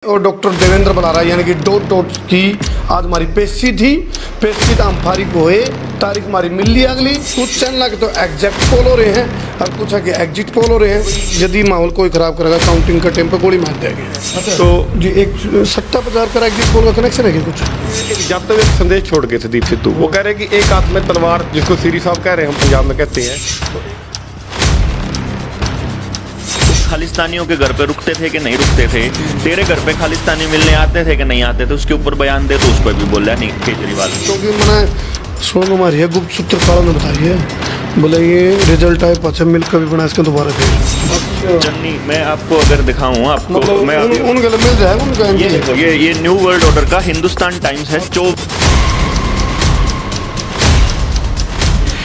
और डॉक्टर देवेंद्र बलारा यानी कि डॉट की आज हमारी पेशी थी। पेशी तो हम फारिग हुए, तारीख हमारी मिल ली अगली। कुछ चैनल के तो एग्जैक्ट पोल हो रहे हैं और कुछ है कि एग्जिट पोल हो रहे हैं। यदि माहौल कोई खराब करेगा काउंटिंग का टाइम पे गोली मार देंगे। अच्छा। तो जी एक सट्टा बाजार का एग्जिट पोल का कनेक्शन है कि कुछ जब तक एक संदेश छोड़ गए थे दीप सिद्धू, वो कह रहे हैं कि एक हाथ में तलवार, जिसको सीरी साहब कह रहे हैं, हम पंजाब में कहते हैं। खालिस्तानियों के घर पे रुकते थे कि नहीं रुकते थे, तेरे घर पे खालिस्तानी मिलने आते थे कि नहीं आते थे, उसके ऊपर बयान दे तो उस पर भी बोल रहा नहीं केजरीवाल। क्योंकि मैंने सोनू हमारी है गुप्त सूत्र कालों ने बताई है, बोले ये रिजल्ट आए पश्चिम मिल कभी बना इसके दोबारा फिर चन्नी मैं आपको अगर दिखाऊं आपको मतलब मैं उनके लिए मिल जाएगा उनका। ये देखो ये न्यू वर्ल्ड ऑर्डर का हिंदुस्तान टाइम्स है।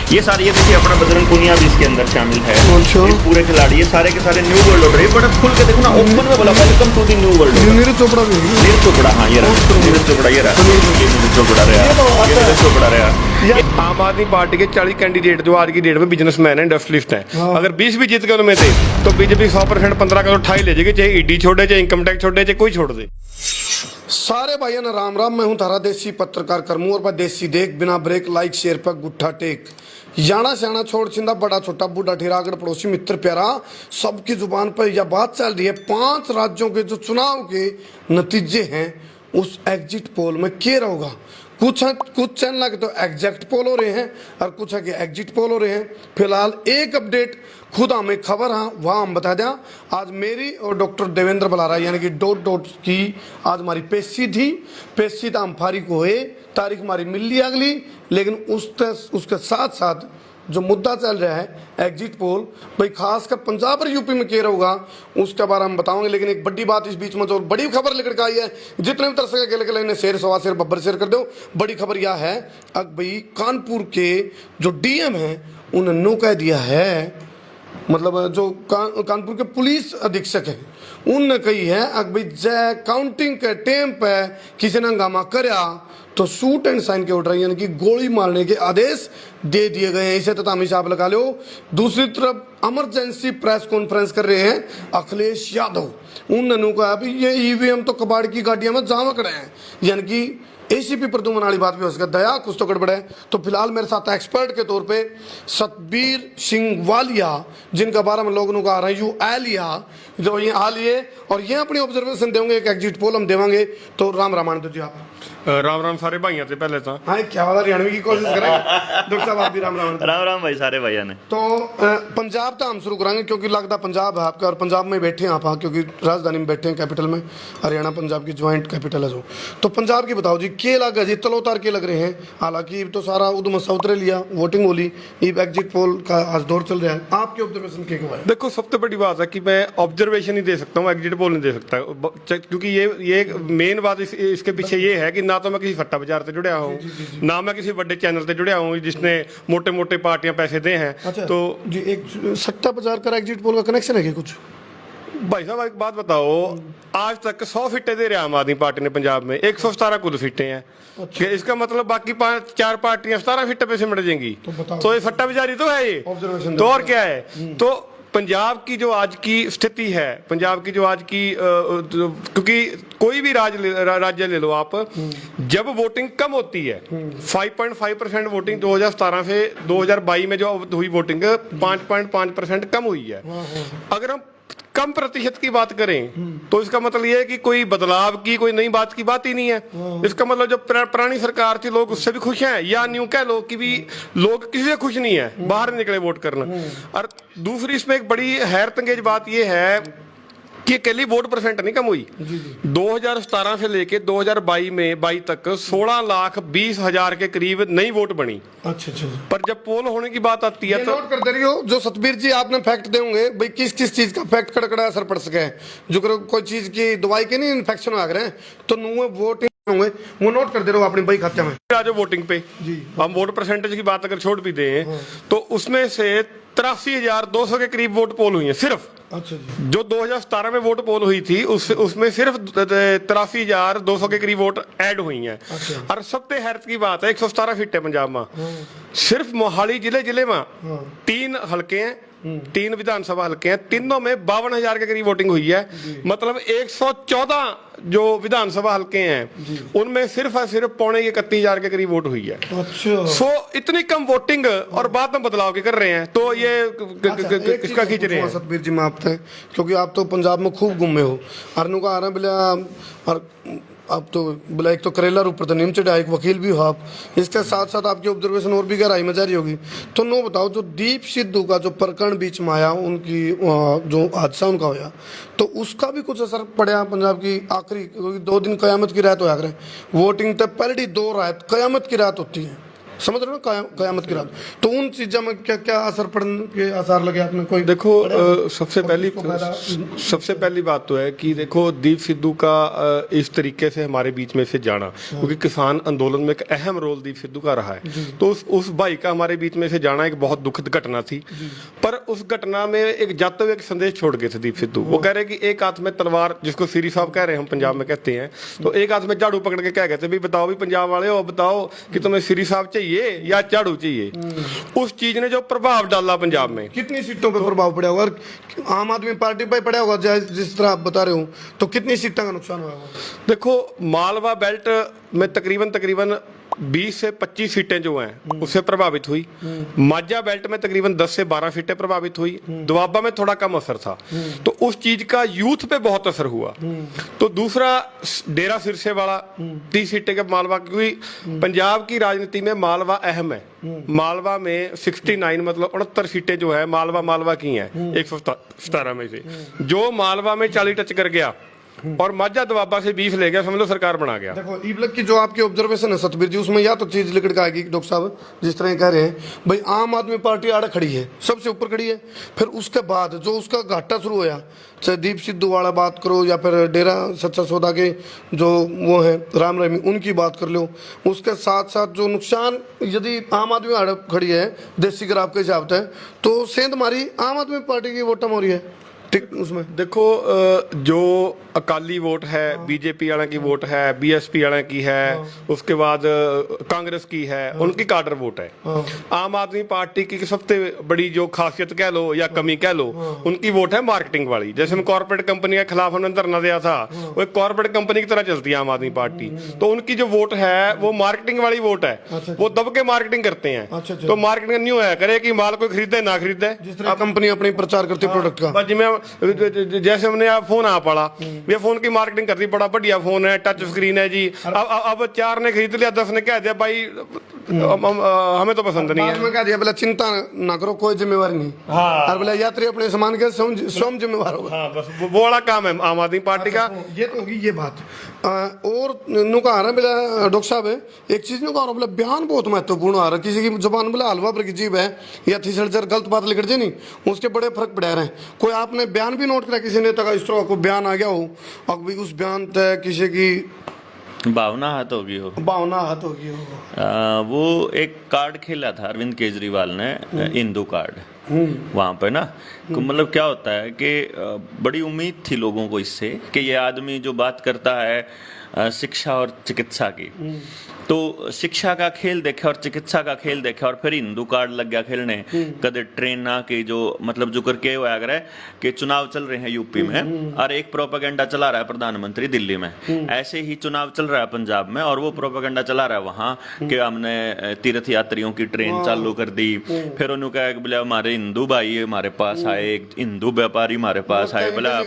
ये सारे ये देखिए अपना बजरंग पुनिया भी इसके अंदर शामिल है। ये पूरे खिलाड़ी ये सारे के सारे न्यू वर्ल्ड ऑर्डर है। बड़ा खुल के देखो ना, ओपन में बोला welcome to the new world order. Neeraj Chopra भी है। नीरज चोपड़ा, हाँ ये रहा नीरज चोपड़ा, ये रहा नीरज चोपड़ा रहा, ये नीरज चोपड़ा रहा। आम आदमी पार्टी के 40 कैंडिडेट जो आज की डेट में बिजनेसमैन है, इंडस्ट्रियलिस्ट हैं, अगर 20 भी जीत गए उनमें थे तो बीजेपी 100% 15 का उठाई ले जाएगी, चाहे ईडी छोड़े, चाहे इनकम टैक्स छोड़े, चाहे कोई छोड़ दे। सारे भाइयों ने राम राम। मैं हूं तारा देसी पत्रकार करमू और देसी देख बिना ब्रेक लाइक शेयर पर गुट्ठा टेक। याना श्याना छोड़ छिंदा बड़ा छोटा बूढ़ा ठेरागढ़ पड़ोसी मित्र प्यारा सबकी जुबान पर यह बात चल रही है। 5 राज्यों के जो चुनाव के नतीजे हैं उस एग्जिट पोल में क्या होगा। कुछ चैनल के तो एग्जैक्ट पोल हो रहे हैं और कुछ है कि एग्जिट पोल हो रहे हैं। फिलहाल एक अपडेट खुद हमें खबर हाँ वहाँ हम बता दें। आज मेरी और डॉक्टर देवेंद्र बलारा यानी कि डॉट की आज हमारी पेशी थी। पेशी तो हम फारिग हुए, तारीख हमारी मिल ली अगली। लेकिन उसके साथ साथ जो मुद्दा चल रहा है एग्जिट पोल, भाई खासकर पंजाब और यूपी में क्या होगा उसके बारे में हम बताओगे। लेकिन एक बड़ी बात इस बीच में जो बड़ी खबर लेकर के आई है, जितने भी तरह से अकेले इन्हें शेर सवा शेर बब्बर शेर कर दो। बड़ी खबर यह है अब भाई कानपुर के जो डीएम हैं उन्होंने नो कह दिया है, मतलब जो कानपुर के पुलिस अधीक्षक हैं उनने कही है अब भाई जय काउंटिंग के टाइम पे किसी ने हंगामा करया तो शूट एंड साइन के ऑर्डर यानी कि गोली मारने के आदेश दे दिए गए हैं। इसे तो तामी साहब लगा लो। दूसरी तरफ इमरजेंसी प्रेस कॉन्फ्रेंस कर रहे हैं अखिलेश यादव। उन्होंने कहा भी ये ईवीएम तो कबाड़ की गाड़ियां में जाम खड़े हैं, यानी कि एसीपी प्रदुमन वाली बात भी हो सकता दया कुछ तो गड़बड़ है। तो फिलहाल मेरे साथ एक्सपर्ट के तौर पे सतबीर सिंह वालिया, जिनका बारे में लोगों को आ रहा है यू एलिया, जो ये आ लिए और ये अपनी ऑब्जर्वेशन देंगे। एक एग्जिट पोल हम देवांगे। तो राम रामानंद जी आप। राम राम सारे भाइयों से पहले तो हाँ क्या वाला हरियाणवी की कोशिश करेंगे। डॉक्टर साहब आप भी राम राम। राम राम भाई सारे भैया ने। तो पंजाब तो हम शुरू कराएंगे क्योंकि लगता पंजाब है आपका और पंजाब में बैठे हैं आप, क्योंकि राजधानी में बैठे हैं कैपिटल में। हरियाणा पंजाब की ज्वाइंट कैपिटल है जो। तो पंजाब की बताओ जी के लग जी तलो उतार के लग रहे हैं। हालांकि तो सारा उधम उतरे लिया, वोटिंग होली, एग्जिट पोल का आज दौर चल रहा है। आपके ऑब्जर्वेशन क्या है? देखो सबसे बड़ी बात है कि मैं ऑब्जर्वेशन ही दे सकता हूँ, एग्जिट पोल नहीं दे सकता, क्योंकि ये मेन बात इसके पीछे ये है कि ना तो मैं किसी फट्टा बाजार से जुड़या हूँ, ना मैं किसी बड़े चैनल से जुड़या हूँ जिसने मोटे मोटे पार्टियां पैसे दे हैं। अच्छा, तो जी एक सट्टा बाजार का एग्जिट पोल का कनेक्शन है क्या कुछ? भाई साहब एक बात बताओ, आज तक 100 फीटे दे रहे आम आदमी पार्टी ने पंजाब में, 117 कुल फीटे हैं। अच्छा। इसका मतलब बाकी 4 पार्टियां 17 फीटे पे सिमट जाएंगी। तो ये सट्टा बाजारी तो है, ये तो और क्या है। तो पंजाब की जो आज की स्थिति है, पंजाब की जो आज की क्योंकि कोई भी राज्य ले लो आप, जब वोटिंग कम होती है 5.5% वोटिंग 2017 से 2022 में जो हुई वोटिंग 5.5% कम हुई है। अगर हम कम प्रतिशत की बात करें तो इसका मतलब ये है कि कोई बदलाव की कोई नई बात की बात ही नहीं है। इसका मतलब जो पुरानी सरकार थी लोग उससे भी खुश हैं, या न्यू कह लो कि भी लोग किसी से खुश नहीं है, बाहर निकले वोट करना। और दूसरी इसमें एक बड़ी हैरत अंगेज बात ये है कि अकेली वोट परसेंट नहीं कम हुई। 2017 से लेके 2022 तक 16,20,000 के करीब नई वोट बनी। अच्छा। पर जब पोल होने की बात आती है तो नोट कर दे रही हो जो सतबीर जी आपने फैक्ट दे होंगे भाई किस किस चीज का फैक्ट कड़कड़ा असर पड़ सके, जो कोई चीज की दवाई के नहीं इन्फेक्शन आ रहे हैं तो नुए वोट होंगे वो नोट कर दे रहे हो अपने भाई खाते में। आज वोटिंग पे हम वोट परसेंटेज की बात अगर छोड़ भी दें तो उसमें से 83,200 के करीब वोट पोल हुई है सिर्फ। अच्छा जी। जो 2017 में वोट पोल हुई थी उसमें सिर्फ 83,200 के करीब वोट ऐड हुई हैं। अच्छा। और सबसे हैरत की बात है 117 फीट है पंजाब में, सिर्फ मोहाली जिले में 3 हल्के हैं 3 विधानसभा हल्के हैं, तीनों में 52,000 के करीब वोटिंग हुई है। मतलब 114 जो विधानसभा हल्के हैं उनमें सिर्फ और सिर्फ 31,000 के करीब वोट हुई है। अच्छा। सो इतनी कम वोटिंग और बाद में बदलाव के कर रहे हैं, तो ये किसका खींच रहे हैं? सतबीर जी, मैं आपसे, क्योंकि आप तो पंजाब में खूब घूमे हो, अरनू का आ रहा है बोला, और आप तो बोला एक तो करेला रूपर नीम चढ़ा, एक वकील भी हो आप, इसके साथ साथ आपकी ऑब्जर्वेशन और भी गहराई में जा रही होगी। तो नो बताओ, जो दीप सिद्धू का जो प्रकरण बीच में आया, उनकी जो हादसा उनका होया, तो उसका भी कुछ असर पड़ा पंजाब की आखिरी 2 दिन कयामत की रात होया करें, वोटिंग तक पहली 2 रात कयामत की रात होती है, समझ रहे हो ना, कयामत की रात। तो उन चीज़ों में क्या क्या असर पड़ने के आसार लगे आपने? कोई देखो, सबसे पहली बात तो है कि देखो, दीप सिद्धू का इस तरीके से हमारे बीच में से जाना, क्योंकि किसान आंदोलन में एक अहम रोल दीप सिद्धू का रहा है, तो उस भाई का हमारे बीच में से जाना एक बहुत दुखद घटना थी। पर उस घटना में एक जाते हुए एक संदेश छोड़ गए थे दीप सिद्धू। वो कह रहे कि एक हाथ में तलवार, जिसको सीरी साहब कह रहे हैं, हम पंजाब में कहते हैं, तो एक हाथ में झाड़ू पकड़ के कह गए थे, भी बताओ भी पंजाब वाले हो, बताओ कि तुम्हें सीरी साहब चाहिए या झाड़ू चाहिए। उस चीज ने जो प्रभाव डाला पंजाब में, कितनी सीटों पे प्रभाव पड़ा होगा? और आम आदमी पार्टी पे पड़ा होगा जिस तरह आप बता रहे हो, तो कितनी सीटों का नुकसान हुआ होगा? देखो, मालवा बेल्ट में तकरीबन 20 से 25 सीटें जो हैं उससे प्रभावित हुई। माझा बेल्ट में तकरीबन 10 से 12 सीटें प्रभावित हुई। दोआबा में थोड़ा कम असर था, तो उस चीज का यूथ पे बहुत असर हुआ। तो दूसरा, डेरा सिरसे वाला 30 सीटें के मालवा, क्योंकि पंजाब की राजनीति में मालवा अहम है। मालवा में 69 मतलब 69 सीटें जो है मालवा की हैं 117 में से। जो मालवा में 40 टच कर गया और माझा दोआबा से 20 ले गया, समझ लो सरकार बना गया। देखो, ईबलक की जो आपकी ऑब्जर्वेशन है सतबीर जी, उसमें या तो चीज लिखट के आएगी डॉक्टर साहब, जिस तरह कह रहे हैं भाई आम आदमी पार्टी आड़े खड़ी है, सबसे ऊपर खड़ी है, फिर उसके बाद जो उसका घाटा शुरू होया, चाहे दीप सिद्धू वाला बात करो या फिर डेरा सच्चा सौदा के जो वो है राम रहीमी, उनकी बात कर लो, उसके साथ साथ जो नुकसान यदि आम आदमी आड़े खड़ी है देसी ग्राफ के हिसाब से, तो सेंध मारी आम आदमी पार्टी की वोटा हो रही है। ठीक, उसमें देखो, जो अकाली वोट है, बीजेपी वाला की वोट है, बीएसपी वाला की है, उसके बाद कांग्रेस की है, उनकी काडर वोट है। आम आदमी पार्टी की सबसे बड़ी जो खासियत कह लो या कमी कह लो, उनकी वोट है मार्केटिंग वाली। जैसे हम कॉर्पोरेट कंपनी के खिलाफ हमने धरना दिया था, वो एक कॉर्पोरेट कंपनी की तरह चलती है आम आदमी पार्टी, तो उनकी जो वोट है वो मार्केटिंग वाली वोट है। वो दब के मार्केटिंग करते हैं, तो मार्केटिंग नहीं होया करे कि माल कोई खरीदे ना खरीदे, कंपनी अपनी प्रचार करती है प्रोडक्ट का। जिम्मे जैसे हमने फोन आ पड़ा, ये फोन की मार्केटिंग करती, बड़ा बढ़िया फोन है, टच स्क्रीन है जी। अब 4 ने खरीद लिया, 10 ने कह दिया भाई हमें तो पसंद नहीं है, कह दिया बोला चिंता ना करो, कोई जिम्मेवारी नहीं। हाँ। और बोला यात्री अपने सामान के स्वयं जिम्मेवार होगा। हाँ, बस वो वाला काम है आम आदमी पार्टी का। ये तो होगी ये बात। और नुका आ रहा है बोला डॉक्टर साहब, एक चीज नुका आ रहा बोला, बयान बहुत महत्वपूर्ण आ रहा है, किसी की जुबान बोला हलवा पर की जीभ है या तीसरी गलत बात लिख दे नहीं, उसके बड़े फर्क पड़ा रहे। कोई आपने बयान भी नोट करा किसी नेता का, इस तरह को बयान आ गया हो और भी उस बयान तय किसी की भावना हाथ होगी हो, वो एक कार्ड खेला था अरविंद केजरीवाल ने, हिंदू कार्ड, वहाँ पे ना, मतलब क्या होता है कि बड़ी उम्मीद थी लोगों को इससे कि ये आदमी जो बात करता है शिक्षा और चिकित्सा की, तो शिक्षा का खेल देखे और चिकित्सा का खेल देखे और फिर हिंदू कार्ड लग गया खेलने। कदे ट्रेन ना के जो मतलब जो करके हुआ अगर है कि चुनाव चल रहे हैं यूपी में और एक प्रोपेगेंडा चला रहा है प्रधानमंत्री दिल्ली में, ऐसे ही चुनाव चल रहा है पंजाब में और वो प्रोपेगेंडा चला रहा है वहाँ कि हमने तीर्थ यात्रियों की ट्रेन चालू कर दी। फिर उन्होंने कहा कि बोले हमारे हिंदू भाई हमारे पास आए, एक हिंदू व्यापारी हमारे पास आए, बोला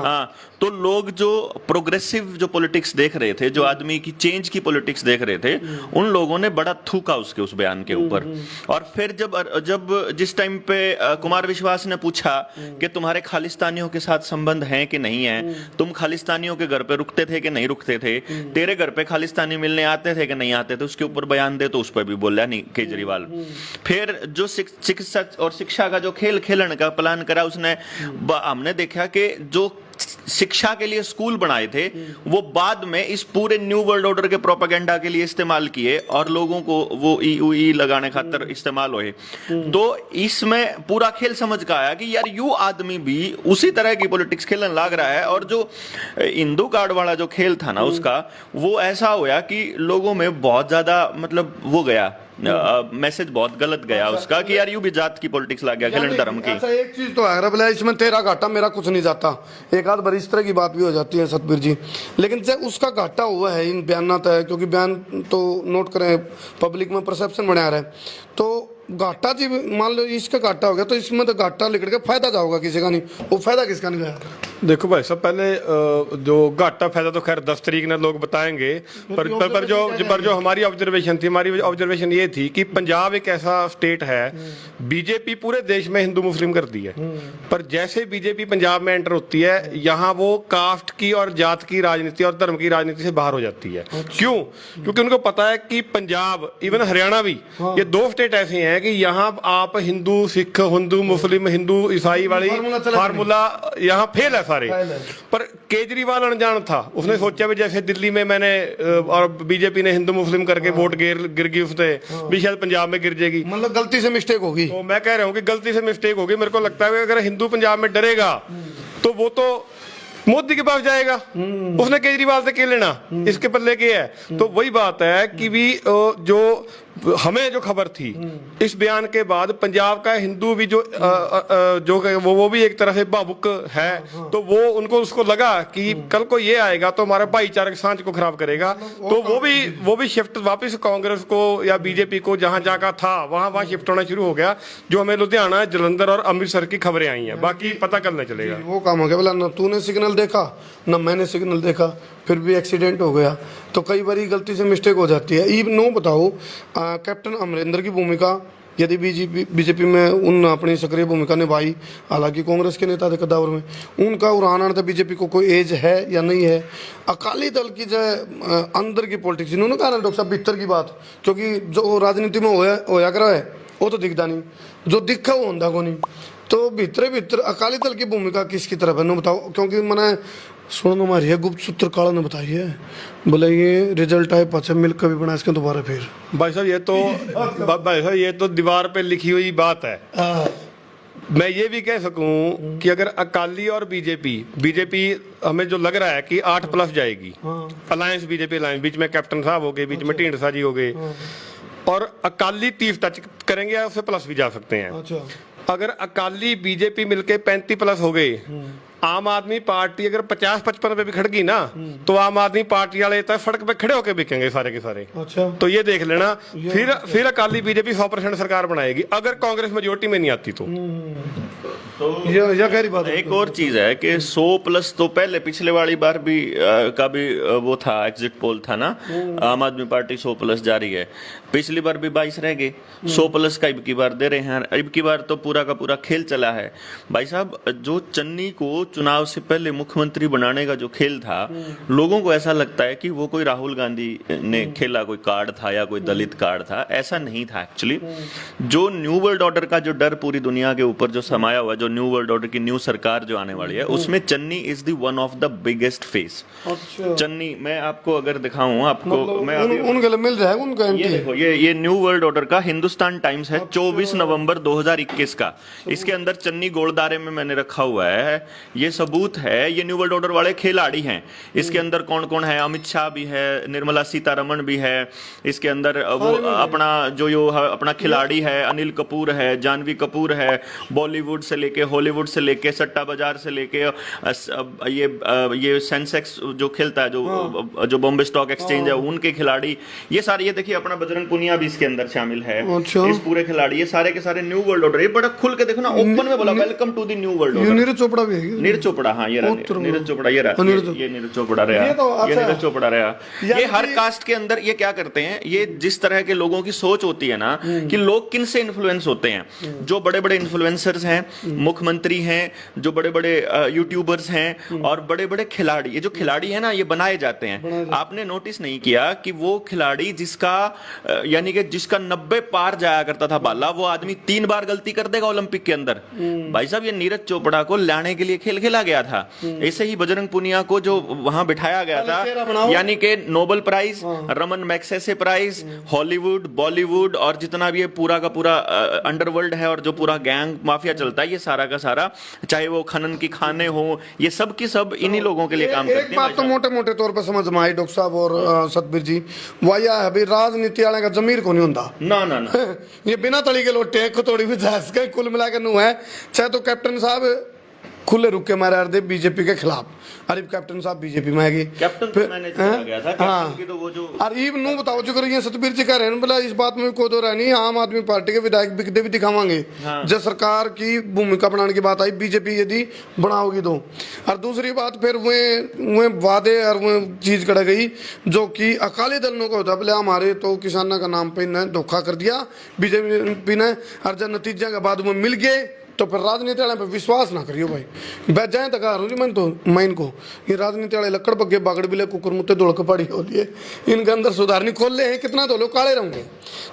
हाँ। तो लोग जो प्रोग्रेसिव जो पॉलिटिक्स देख रहे थे, जो आदमी की चेंज की पॉलिटिक्स देख रहे थे, उन लोगों ने बड़ा थूका उसके उस बयान के ऊपर। और फिर जब जिस टाइम पे कुमार विश्वास ने पूछा कि तुम्हारे खालिस्तानियों के साथ संबंध हैं कि नहीं है, तुम खालिस्तानियों के घर पे रुकते थे कि नहीं रुकते थे, तेरे घर पे खालिस्तानी मिलने आते थे कि नहीं आते थे, उसके ऊपर बयान दे, तो उस पर भी बोला नहीं केजरीवाल। फिर जो चिकित्सा और शिक्षा का जो खेल खेलने का प्लान करा उसने, हमने देखा कि जो शिक्षा के लिए स्कूल बनाए थे वो बाद में इस पूरे न्यू वर्ल्ड ऑर्डर के प्रोपेगेंडा के लिए इस्तेमाल किए और लोगों को वो ई लगाने खातिर इस्तेमाल हुए। तो इसमें पूरा खेल समझ का आया कि यार यू आदमी भी उसी तरह की पॉलिटिक्स खेलने लग रहा है। और जो हिंदू कार्ड वाला जो खेल था ना उसका, वो ऐसा हुआ कि लोगों में बहुत ज्यादा मतलब वो गया मैसेज बहुत गलत गया उसका कि यार यू भी जात की पॉलिटिक्स ला गया खेलन धर्म की। अच्छा एक चीज तो है रबला, इसमें तेरा घाटा मेरा कुछ नहीं जाता, एक आध बार इस तरह की बात भी हो जाती है सतबीर जी, लेकिन जब उसका घाटा हुआ है इन बयानात है, क्योंकि बयान तो नोट करें पब्लिक में परसेप्शन बना रहा है, तो घाटा जी मान लो इसका घाटा हो गया तो इसमें तो घाटा निकल के फायदा जाओगा किसी का नहीं, वो फायदा किसका नहीं गया? देखो भाई साहब, पहले जो घाटा फायदा तो खैर 10 तारीख ने लोग बताएंगे, पर जो हमारी ऑब्जर्वेशन थी, हमारी ऑब्जर्वेशन ये थी कि पंजाब एक ऐसा स्टेट है, बीजेपी पूरे देश में हिंदू मुस्लिम करती है, पर जैसे बीजेपी पंजाब में एंटर होती है यहाँ वो कास्ट की और जात की राजनीति और धर्म की राजनीति से बाहर हो जाती है। क्यों? क्योंकि उनको पता है कि पंजाब इवन हरियाणा भी, ये 2 स्टेट ऐसे हैं कि यहाँ आप हिंदू सिख हिंदू मुस्लिम हिंदू ईसाई वाली फार्मूला यहाँ फेल है सारे। पर केजरीवाल अनजान था, उसने सोचा भी जैसे दिल्ली में मैंने और बीजेपी ने हिंदू मुस्लिम करके वोट गिर गई उससे भी शायद पंजाब में गिर जाएगी, मतलब गलती से मिस्टेक होगी। तो मैं कह रहा हूँ कि गलती से मिस्टेक होगी। मेरे को लगता है कि अगर हिंदू पंजाब में डरेगा तो वो तो मोदी के पास जाएगा, उसने केजरीवाल से क्या लेना, इसके पल्ले के है। तो वही बात है कि भी जो हमें जो खबर थी इस बयान के बाद पंजाब का हिंदू भी जो वो भी एक तरह से भावुक है, तो वो उनको उसको लगा कि कल को ये आएगा तो हमारे भाईचारे की सांच को खराब करेगा, तो वो भी शिफ्ट वापस कांग्रेस को या बीजेपी को जहां जहां का था वहां शिफ्ट होना शुरू हो गया। जो हमें लुधियाना जलंधर और अमृतसर की खबरें आई हैं, बाकी पता कल नहीं चलेगा। वो काम हो गया, बोला ना तूने सिग्नल देखा ना मैंने सिग्नल देखा, फिर भी एक्सीडेंट हो गया। तो कई बार गलती से मिस्टेक हो जाती है। नो बताओ कैप्टन अमरिंदर की भूमिका यदि बीजेपी में उन अपनी सक्रिय भूमिका निभाई, हालांकि कांग्रेस के नेता थे कदावर में, उनका उड़ाना था बीजेपी को कोई एज है या नहीं है? अकाली दल की जो अंदर की पॉलिटिक्स, इन्होंने कहा ना डॉक्टर साहब भीतर की बात, क्योंकि जो राजनीति में होया करा है वो तो दिखता नहीं, जो दिखा वो होता को नहीं। तो भीतर अकाली दल की भूमिका किसकी तरफ है न बताओ, क्योंकि मैंने सुन हमारी है गुप्त सूत्र काला ने बताई है, बोले ये रिजल्ट आए पाचे मिल्क कभी बना इसके दोबारा फिर। भाई साहब ये तो दीवार पे लिखी हुई बात है। मैं ये भी कह सकूं कि अगर अकाली और बीजेपी हमें जो लग रहा है कि 8+ जाएगी, अलायंस बीजेपी अलायंस, बीच में कैप्टन साहब हो गए, बीच में ढींडसा जी हो गए, और अकाली 30 टच करेंगे या उससे प्लस भी जा सकते हैं। अच्छा। अगर अकाली बीजेपी मिलके 35+ हो गए, आम आदमी पार्टी अगर 50-55 पे भी खड़ गई ना, तो आम आदमी पार्टी वाले तक सड़क पे खड़े होकर बिकेंगे सारे के सारे। अच्छा। तो ये देख लेना, फिर अकाली बीजेपी 100% सरकार बनाएगी अगर कांग्रेस मेजोरिटी में नहीं आती तो। यह गहरी बात है। एक और चीज है कि 100+ तो पहले पिछले वाली बार भी का भी वो था, एग्जिट पोल था ना, आम आदमी पार्टी 100+ जा रही है, पिछली बार भी 22 रह गए, 100+ का इब की बार दे रहे हैं। इब की बार तो पूरा का पूरा खेल चला है भाई साहब। जो चन्नी को चुनाव से पहले मुख्यमंत्री बनाने का जो खेल था, लोगों को ऐसा लगता है कि वो कोई राहुल गांधी ने खेला कोई कार्ड था या कोई दलित कार्ड था, ऐसा नहीं था एक्चुअली। जो न्यू वर्ल्ड ऑर्डर का जो डर पूरी दुनिया के ऊपर जो समाया हुआ, जो न्यू वर्ल्ड ऑर्डर की न्यू सरकार जो आने वाली है, उसमें Channi is the one of the biggest face. Channi मैं आपको अगर दिखाऊं आपको, मैं उनके मिल जाएगा उनका, ये देखो, ये न्यू वर्ल्ड ऑर्डर का हिंदुस्तान टाइम्स है 24 नवंबर 2021 का। इसके अंदर चन्नी गोलदारे में मैंने रखा हुआ है, ये सबूत है, ये न्यू वर्ल्ड ऑर्डर वाले खिलाड़ी हैं। इसके अंदर कौन कौन है? अमित शाह भी है, निर्मला सीतारमण भी है, इसके अंदर वो अपना जो अपना खिलाड़ी है अनिल कपूर है, जानवी कपूर है, बॉलीवुड से लेके हॉलीवुड से लेके सट्टा बाजार से लेके ये सेंसेक्स जो खेलता है, जो बॉम्बे स्टॉक एक्सचेंज है, उनके खिलाड़ी, ये सारे, ये देखिए अपना बजरंग पुनिया भी इसके अंदर शामिल है। इस पूरे खिलाड़ी, ये सारे के सारे न्यू वर्ल्ड ऑर्डर। ये बड़ा खुल के देखो ना, ओपन में बोला welcome to the new world order. Neeraj Chopra भी है, नीरज चोपड़ा, हाँ ये नीरज चोपड़ा, ये नीरज चोपड़ा रहा, ये नीरज चोपड़ा रहा। ये हर कास्ट के अंदर ये क्या करते हैं, ये जिस तरह के लोगों की सोच होती है ना कि लोग किन से इन्फ्लुएंस होते हैं, जो बड़े बड़े इन्फ्लुएंसर्स हैं, मुख्यमंत्री हैं, जो बड़े बड़े यूट्यूबर्स हैं और बड़े बड़े खिलाड़ी, ये जो खिलाड़ी है ना, ये बनाए जाते हैं। आपने नोटिस नहीं किया कि वो खिलाड़ी जिसका यानी कि जिसका 90 पार जाया करता था बाला, वो आदमी 3 बार गलती कर देगा ओलंपिक के अंदर। भाई साहब ये नीरज चोपड़ा को लाने के लिए खेल खेल खेला गया था। ऐसे ही बजरंग पुनिया को जो वहां बिठाया गया चेहरा था, बनाओ। यानी कि Nobel prize, Ramon Magsaysay prize, Hollywood, Bollywood और जितना भी ये पूरा का पूरा अंडरवर्ल्ड है और जो पूरा गैंग माफिया चलता है, ये सारा का सारा, चाहे वो खनन की खाने हो, ये सब की सब इन्हीं लोगों के लिए काम करते हैं। एक बात तो मोटे मोटे तौर पर समझ में आई डॉक्टर साहब और सतबीर जी, वह है भाई राजनीति वाले का जमीर को नहीं होता ना ना ना ये बिना तली के लोटे हैं, थोड़ी भी जायज के कुल मिलाकर नू है। चाहे तो कैप्टन साहब खुले रुक के मारे रहे बीजेपी के खिलाफ, अरे कैप्टन साहब बीजेपी में आएगी, कैप्टन तो मैंने चला गया था, कैप्टन की तो वो जो अरे नू बताओ जो करिए सतबीर जी कह रहे हैं बोला, इस बात में कोई दो रहा नहीं, आम आदमी पार्टी के विधायक बिकते भी दिखावांगे जब सरकार की भूमिका बनाने की बात आई, बीजेपी यदि बनाओगी तो। और दूसरी बात फिर वो वादे और वो चीज कर गई जो कि अकाली दल ने को होता, बोले हमारे तो किसानों का नाम पे इन्हें धोखा कर दिया बीजेपी ने, और जब नतीजा के बाद वो मिल गए तो फिर राजनीति वाले पे विश्वास ना करियो भाई, बैठ जाए तक मैं इनको ये राजनीति वाले लकड़ पग्गे बागड़ बिले कुकुर मुत्ते दौड़ के पड़ी होती है, इनके अंदर सुधारनी खोल ले हैं, कितना तो लोग काले रहेंगे।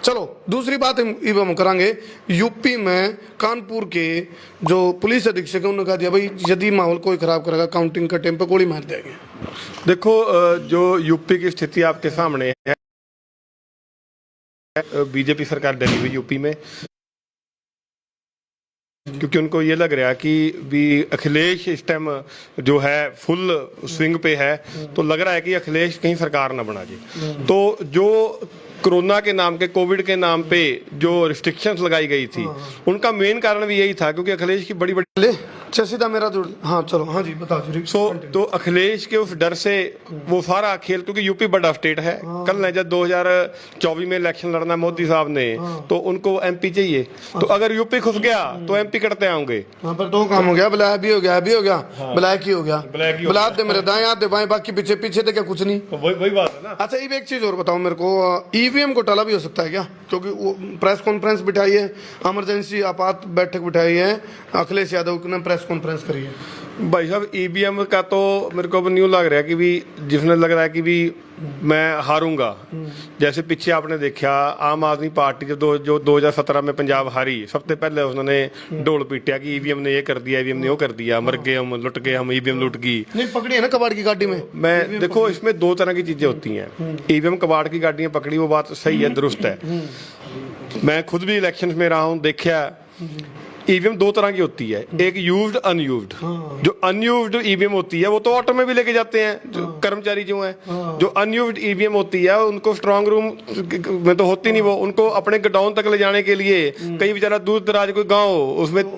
चलो दूसरी बात हम करांगे, यूपी में कानपुर के जो पुलिस अधीक्षक है उन्होंने कहा दिया भाई यदि माहौल कोई खराब करेगा काउंटिंग का टाइम पे गोली मार देंगे। देखो जो यूपी की स्थिति आपके सामने है, बीजेपी सरकार डरी हुई यूपी में, क्योंकि उनको ये लग रहा है कि भी अखिलेश इस टाइम जो है फुल स्विंग पे है, तो लग रहा है कि अखिलेश कहीं सरकार ना बना जाए। तो जो कोरोना के नाम के, कोविड के नाम पे जो रिस्ट्रिक्शंस लगाई गई थी, उनका मेन कारण भी यही था क्योंकि अखिलेश की बड़ी बड़ी सीधा मेरा हाँ चलो हाँ जी बताओ जी। तो अखिलेश के उस डर से वो सारा खेल, क्योंकि यूपी बड़ा स्टेट है, कल ने जब 2024 में इलेक्शन लड़ना मोदी साहब ने, तो उनको एमपी चाहिए, तो अगर यूपी घुस गया तो एमपी करते आएंगे। पर दो काम हो गया, ब्लैक भी हो गया, भी हो गया, ब्लैक ही हो गया, ब्लैक दे मेरे दाएं हाथ दे बाएं, बाकी पीछे पीछे तो क्या कुछ नहीं, वही बात है ना। अच्छा ये एक चीज और बताओ मेरे को, ईवीएम घोटाला भी हो सकता है क्या? क्योंकि वो प्रेस कॉन्फ्रेंस बिठाई है, इमरजेंसी आपात बैठक बिठाई है, अखिलेश यादव ने प्रेस कॉन्फ्रेंस करी है। भाई साहब ईवीएम का तो मेरे को अब न्यू लग रहा है कि भी जिसने लग रहा है कि भी मैं हारूंगा, जैसे पीछे आपने देखा आम आदमी पार्टी जो 2017 में पंजाब हारी, सबसे पहले उन्होंने ढोल पीटा कि ईवीएम ने ये कर दिया, ईवीएम ने वो कर दिया, मर गए हम, लुट गए हम, ईवीएम लुट गई। नहीं पकड़ी है ना कबाड़ की गाड़ी में। मैं देखो इसमें दो तरह की चीजें होती हैं, ईवीएम कबाड़ की गाड़ियां पकड़ी, वो बात सही है, दुरुस्त है। मैं खुद भी इलेक्शन में रहा हूँ, देखा ईवीएम दो तरह की होती है, एक यूज्ड अनयूज्ड। जो अनयूज्ड ईवीएम होती है वो तो ऑटो में भी लेके जाते हैं जो कर्मचारी जो हैं। जो अनयूज्ड ईवीएम होती है उनको स्ट्रांग रूम में तो होती नहीं, वो उनको अपने गोडाउन तक ले जाने के लिए, कहीं बेचारा दूर दराज कोई गाँव हो,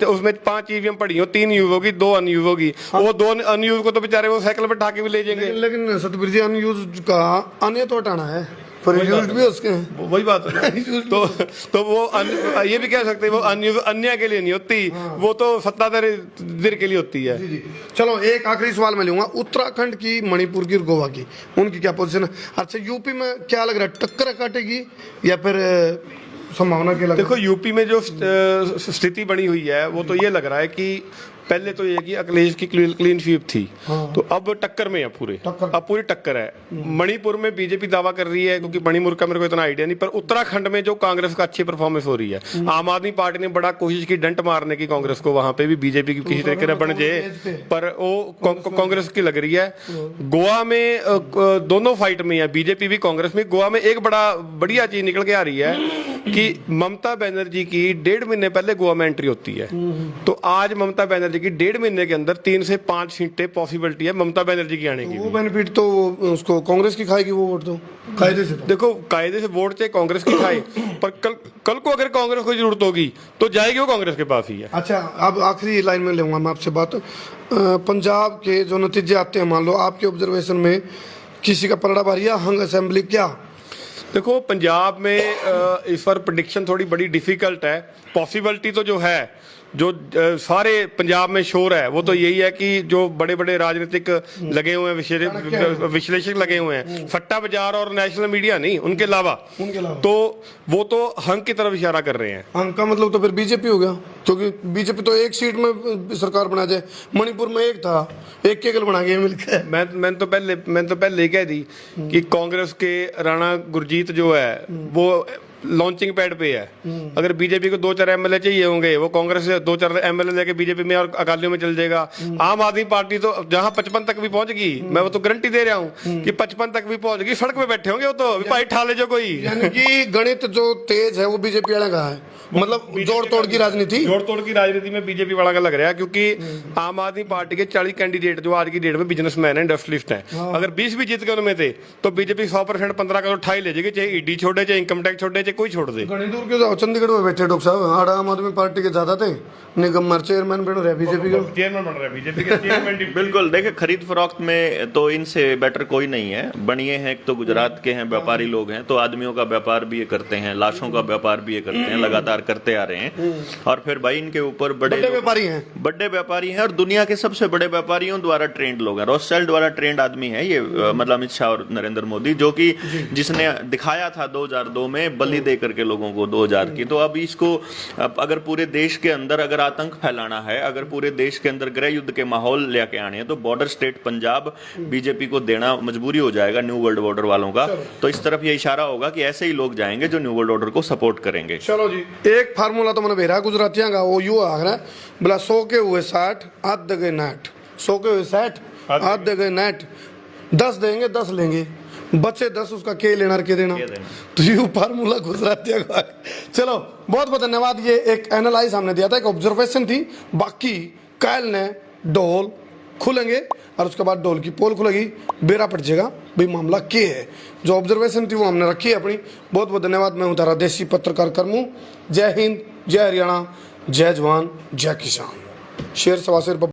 उसमें 5 ईवीएम पड़ी हो, 3 यूज होगी, 2 अनयूज होगी, वो 2 अनयूज को तो बेचारे वो साइकिल पर ढाके भी ले जाएंगे। लेकिन सतबीर जी अनयूज का अन्य तो हटाना है, यूज्ड भी उसके वही बात है तो वो ये भी कह सकते हैं वो अन्य के लिए नहीं होती, वो तो सत्ताधारी के लिए होती है। जी। चलो एक आखिरी सवाल मैं लूंगा, उत्तराखंड की, मणिपुर की और गोवा की, उनकी क्या पोजीशन है? अच्छा यूपी में क्या लग रहा है, टक्कर काटेगी या फिर संभावना क्या लग रहा है? देखो यूपी में जो स्थिति बनी हुई है वो तो ये लग रहा है कि पहले तो ये कि अखिलेश की क्लीन स्वीप थी, तो अब टक्कर में है पूरे, अब पूरी टक्कर है। मणिपुर में बीजेपी दावा कर रही है, क्योंकि मणिपुर का मेरे को इतना आइडिया नहीं, पर उत्तराखंड में जो कांग्रेस का अच्छी परफॉर्मेंस हो रही है, आम आदमी पार्टी ने बड़ा कोशिश की डंट मारने की कांग्रेस को, वहां पे भी बीजेपी की किसी तरीके से बन जाए, पर वो कांग्रेस की लग रही है। गोवा में दोनों फाइट में है, बीजेपी भी कांग्रेस में। गोवा में एक बढ़िया चीज निकल के आ रही है कि ममता बनर्जी की 1.5 महीने पहले गोवा में एंट्री होती है, तो आज ममता बनर्जी की 1.5 महीने के अंदर 3 से 5 सीटें पॉसिबिलिटी है ममता बनर्जी की आने की। वो बेनिफिट तो उसको कांग्रेस की खाएगी, वो वोट तो कायदे से, देखो कायदे से वोट चाहे कांग्रेस की खाए, पर कल को अगर कांग्रेस को जरूरत होगी तो जाएगी वो कांग्रेस के पास ही है। अच्छा अब आखिरी लाइन में लूंगा मैं आपसे बात, पंजाब के जो नतीजे आते हैं, मान लो आपके ऑब्जर्वेशन में किसी का पलड़ा भारी या हंग असेंबली क्या? देखो पंजाब में इस बार प्रेडिक्शन थोड़ी बड़ी डिफिकल्ट है। पॉसिबिलिटी तो जो है, जो सारे पंजाब में शोर है, वो तो यही है कि जो बड़े बड़े राजनीतिक लगे हुए हैं, विश्लेषक लगे हुए हैं, सट्टा बाजार और नेशनल मीडिया नहीं, उनके अलावा तो वो तो हंग की तरफ इशारा कर रहे हैं। हंग का मतलब तो फिर बीजेपी हो गया, क्योंकि बीजेपी तो एक सीट में सरकार बना जाए, मणिपुर में एक था, एक केवल बना गया मिलकर। मैं तो पहले कह दी कि कांग्रेस के राणा गुरजीत जो है वो लॉन्चिंग पैड पे है। अगर बीजेपी को 2-4 एमएलए चाहिए होंगे, वो कांग्रेस से 2-4 एमएलए लेके बीजेपी में और अकालियों में चल जाएगा। आम आदमी पार्टी तो जहां 55 तक भी पहुंच गई, मैं वो तो गारंटी दे रहा हूं कि 55 तक भी पहुंच गई, सड़क पे बैठे होंगे वो तो, भाई ठाले जो कोई। यानी कि गणित जो तेज है वो बीजेपी वाला का है, मतलब जोड़ तोड़ की राजनीति। जोड़ तोड़ की राजनीति में बीजेपी वाला का लग रहा है, क्योंकि आम आदमी पार्टी के 40 कैंडिडेट जो आज की डेट में बिजनेसमैन है, इंडस्ट्रियलिस्ट हैं, अगर 20 भी जीत गए उनमें थे तो बीजेपी 100% 15 का तो उठा ही ले जाएगी, चाहे ईडी छोड़े, चाहे इनकम टैक्स छोड़े, चाहे कोई छोड़ दे। घनी दूर के जाओ, चंडीगढ़ में बैठे डॉक्टर साहब, आड़ा आम आदमी पार्टी के ज्यादा थे, निगम चेयरमैन बन रहे बीजेपी का, चेयरमैन बन रहा है बीजेपी के चेयरमैन। बिल्कुल, देखिए खरीद फरोख्त में तो इनसे बेटर कोई नहीं है। बनिए हैं, एक तो गुजरात के हैं, व्यापारी लोग हैं, तो आदमियों का व्यापार भी ये करते हैं, लाशों का व्यापार भी ये करते हैं, लगातार करते आ रहे हैं। और फिर भाई इनके ऊपर बड़े व्यापारी हैं, बड़े व्यापारी हैं, और दुनिया के सबसे बड़े व्यापारियों द्वारा ट्रेंड लोग हैं। रॉथस्चाइल्ड द्वारा ट्रेंड आदमी है ये, मतलब अमित शाह और नरेंद्र मोदी, जो कि जिसने दिखाया था 2002 में बलि दे करके लोगों को 2000 की। तो अब इसको अगर पूरे देश के अंदर अगर आतंक फैलाना है, अगर पूरे देश के अंदर गृह युद्ध के माहौल लेके आने हैं, तो बॉर्डर स्टेट पंजाब बीजेपी को देना मजबूरी हो जाएगा, न्यू वर्ल्ड ऑर्डर वालों का। तो इस तरफ ये इशारा होगा कि ऐसे ही लोग जाएंगे जो न्यू वर्ल्ड ऑर्डर को सपोर्ट करेंगे। चलो जी, एक फार्मूला तो मैंने भेजा गुजरातियों का, वो यू आ रहा है, बोला 100 के हुए 60, आध गए नेट, 100 के हुए 60, आध गए नेट, 10 देंगे 10 लेंगे, बच्चे 10, उसका के लेना के देना, तो ये फार्मूला गुजरातियों का। चलो बहुत बहुत धन्यवाद। ये एक एनालाइज हमने दिया था, एक ऑब्जर्वेशन थी। बाकी कल ने ढोल खुलेंगे और उसके बाद ढोल की पोल खुलेगी, बेरा पड़ जाएगा भाई मामला क्या है। जो ऑब्जर्वेशन थी वो हमने रखी है अपनी। बहुत बहुत धन्यवाद। मैं हूं तारा देसी पत्रकार कर्मू। जय हिंद, जय हरियाणा, जय जवान, जय किसान। शेर सवा शेर।